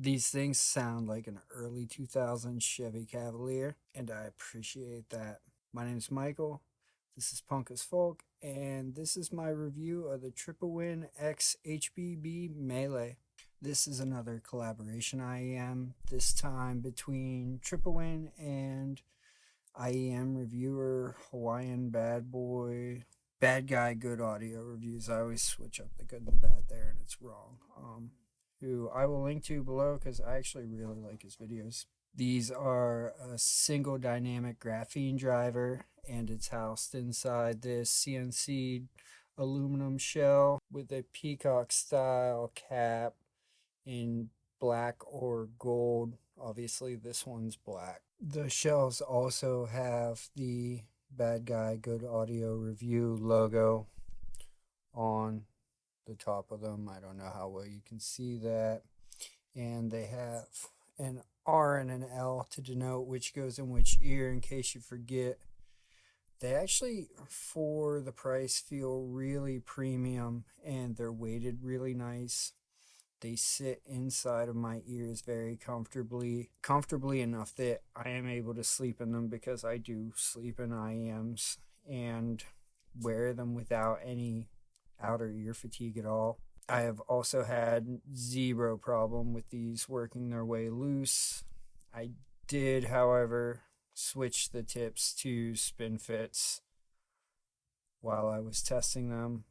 These things sound like an early 2000s Chevy Cavalier, and I appreciate that. My name is Michael. This is punk.a.folk, and this is my review of the Tripowin X HBB Mele. This is another collaboration IEM, this time between Tripowin and IEM reviewer Hawaiian Bad Boy. Bad guy, good audio reviews. I always switch up the good and the bad there, and it's wrong. Who I will link to below because I actually really like his videos. These are a single dynamic graphene driver, and it's housed inside this CNC aluminum shell with a peacock style cap in black or gold. Obviously this one's black. The shells also have the Bad Guy Good Audio Review logo on the top of them. I don't know how well you can see that. And they have an R and an L to denote which goes in which ear in case you forget. They actually, for the price, feel really premium, and they're weighted really nice. They sit inside of my ears very comfortably enough that I am able to sleep in them, because I do sleep in IEMs and wear them without any outer ear fatigue at all. I have also had zero problem with these working their way loose. I did, however, switch the tips to spin fits while I was testing them.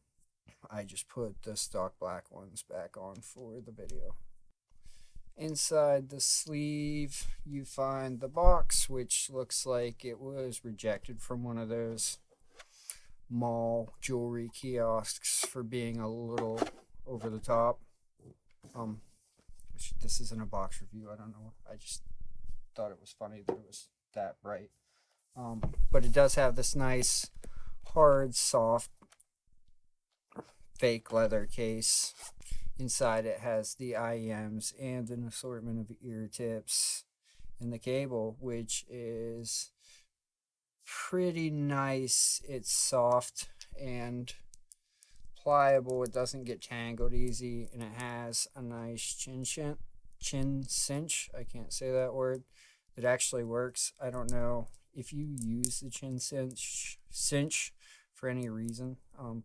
I just put the stock black ones back on for the video. Inside the sleeve you find the box, which looks like it was rejected from one of those mall jewelry kiosks for being a little over the top. This isn't a box review, I don't know, I just thought it was funny that it was that bright. But it does have this nice hard soft fake leather case. Inside it has the IEMs and an assortment of ear tips, and the cable, which is pretty nice. It's soft and pliable. It doesn't get tangled easy, and it has a nice chin cinch. I can't say that word. It actually works. I don't know if you use the chin cinch for any reason.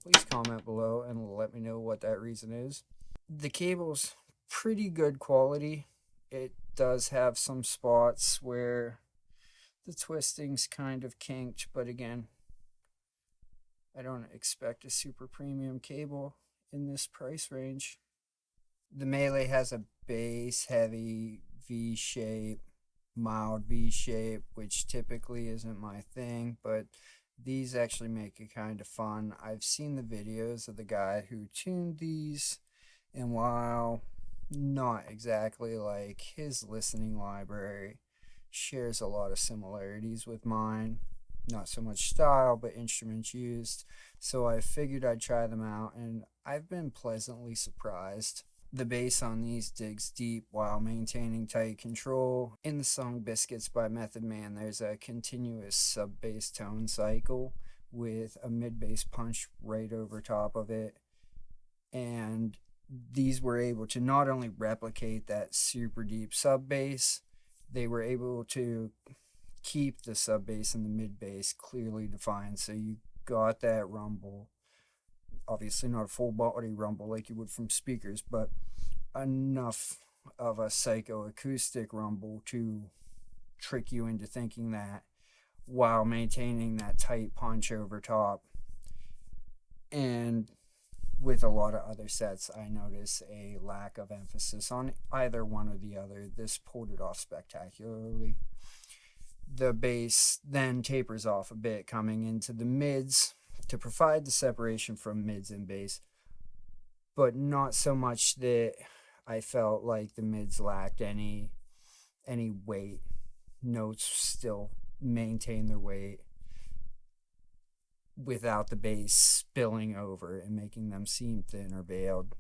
Please comment below and let me know what that reason is. The cable's pretty good quality. It does have some spots where the twisting's kind of kinked, but again, I don't expect a super premium cable in this price range. The Mele has a bass heavy V shape, mild V shape, which typically isn't my thing, but these actually make it kind of fun. I've seen the videos of the guy who tuned these, and while not exactly like, his listening library shares a lot of similarities with mine. Not so much style, but instruments used. So I figured I'd try them out, and I've been pleasantly surprised. The bass on these digs deep while maintaining tight control. In the song Biscuits by Method Man, there's a continuous sub-bass tone cycle with a mid-bass punch right over top of it. And these were able to not only replicate that super deep sub-bass, they were able to keep the sub-bass and the mid-bass clearly defined, so you got that rumble. Obviously not a full body rumble like you would from speakers, but enough of a psychoacoustic rumble to trick you into thinking that, while maintaining that tight punch over top. And with a lot of other sets, I notice a lack of emphasis on either one or the other. This pulled it off spectacularly. The bass then tapers off a bit coming into the mids to provide the separation from mids and bass, but not so much that I felt like the mids lacked any weight. Notes still maintain their weight without the bass spilling over and making them seem thin or veiled.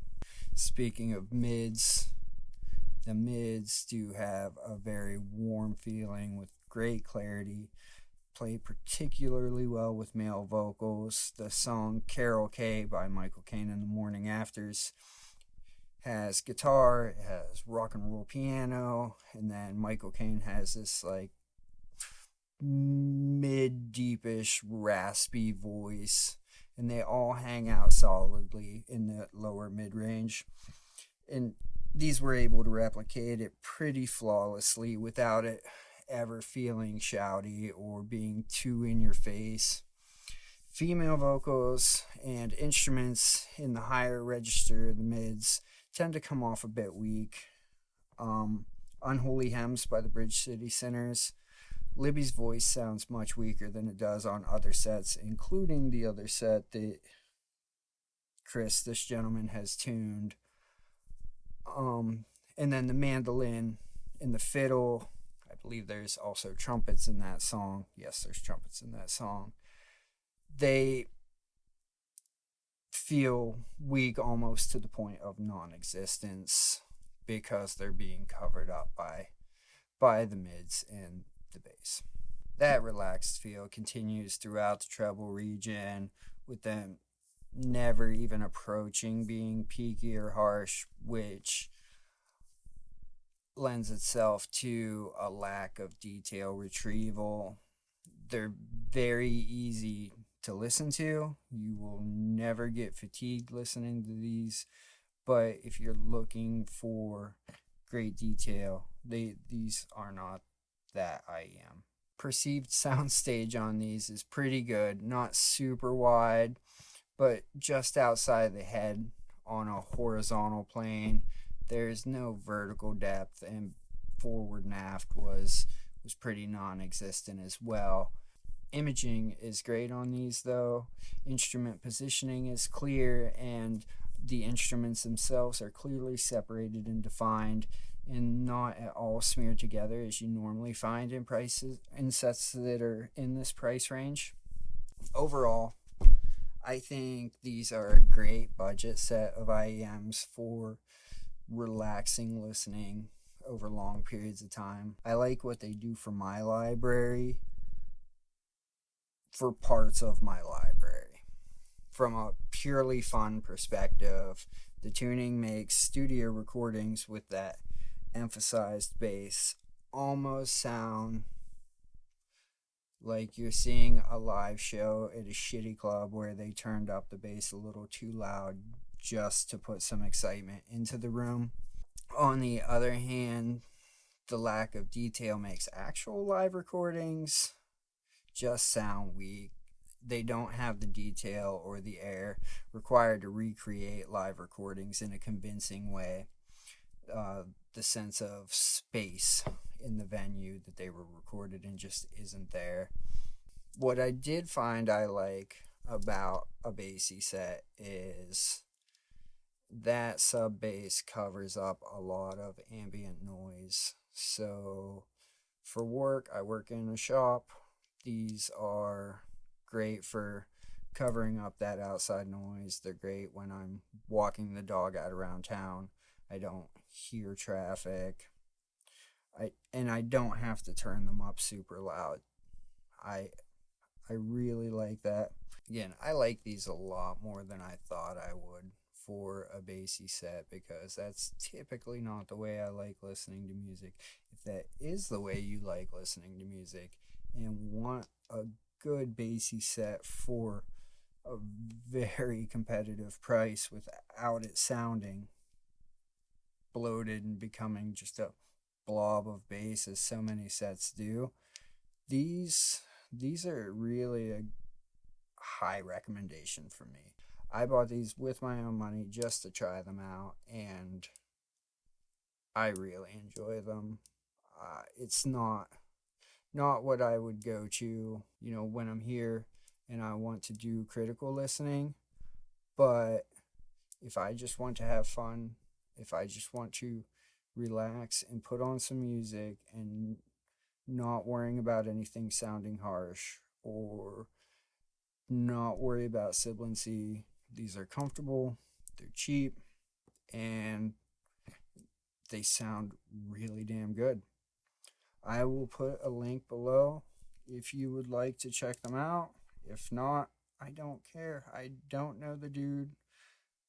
Speaking of mids, the mids do have a very warm feeling with great clarity. Play particularly well with male vocals. The song Carol K by Michael Caine and the Morning Afters has guitar, it has rock and roll piano, and then Michael Caine has this like mid deepish raspy voice, and they all hang out solidly in the lower mid range. And these were able to replicate it pretty flawlessly without it ever feeling shouty or being too in your face. Female vocals and instruments in the higher register, the mids, tend to come off a bit weak. Unholy Hems by the Bridge City Sinners. Libby's voice sounds much weaker than it does on other sets, including the other set that Chris, this gentleman, has tuned. And then the mandolin and the fiddle. I believe there's also trumpets in that song. Yes, there's trumpets in that song. They feel weak almost to the point of non-existence because they're being covered up by the mids and the bass. That relaxed feel continues throughout the treble region, with them never even approaching being peaky or harsh, which lends itself to a lack of detail retrieval. They're very easy to listen to. You will never get fatigued listening to these, but if you're looking for great detail, these are not that IEM. Perceived soundstage on these is pretty good, not super wide, but just outside the head on a horizontal plane. There's no vertical depth, and forward and aft was pretty non-existent as well. Imaging is great on these though. Instrument positioning is clear, and the instruments themselves are clearly separated and defined, and not at all smeared together as you normally find in prices in sets that are in this price range. Overall, I think these are a great budget set of IEMs for relaxing listening over long periods of time. I like what they do for my library, for parts of my library. From a purely fun perspective, the tuning makes studio recordings with that emphasized bass almost sound like you're seeing a live show at a shitty club where they turned up the bass a little too loud just to put some excitement into the room. On the other hand, the lack of detail makes actual live recordings just sound weak. They don't have the detail or the air required to recreate live recordings in a convincing way. The sense of space in the venue that they were recorded in just isn't there. What I did find I like about a bassy set is that sub bass covers up a lot of ambient noise. So for work, I work in a shop. These are great for covering up that outside noise. They're great when I'm walking the dog out around town. I don't hear traffic. I don't have to turn them up super loud. I really like that. Again, I like these a lot more than I thought I would for a bassy set, because that's typically not the way I like listening to music. If that is the way you like listening to music and want a good bassy set for a very competitive price without it sounding bloated and becoming just a blob of bass as so many sets do, these are really a high recommendation for me. I bought these with my own money just to try them out, and I really enjoy them. It's not what I would go to, when I'm here and I want to do critical listening, but if I just want to have fun, if I just want to relax and put on some music and not worrying about anything sounding harsh or not worry about sibilancy, these are comfortable, they're cheap, and they sound really damn good. I will put a link below if you would like to check them out. If not, I don't care. I don't know the dude.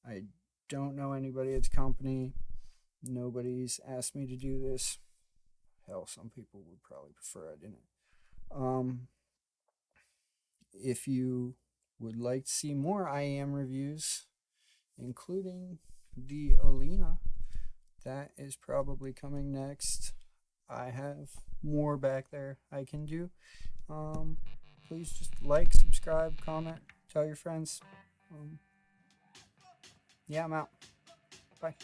I don't know anybody at the company. Nobody's asked me to do this. Hell, some people would probably prefer I didn't. If you would like to see more IEM reviews, including the Alina, that is probably coming next. I have more back there I can do. Please just like, subscribe, comment, tell your friends. Yeah, I'm out. Bye.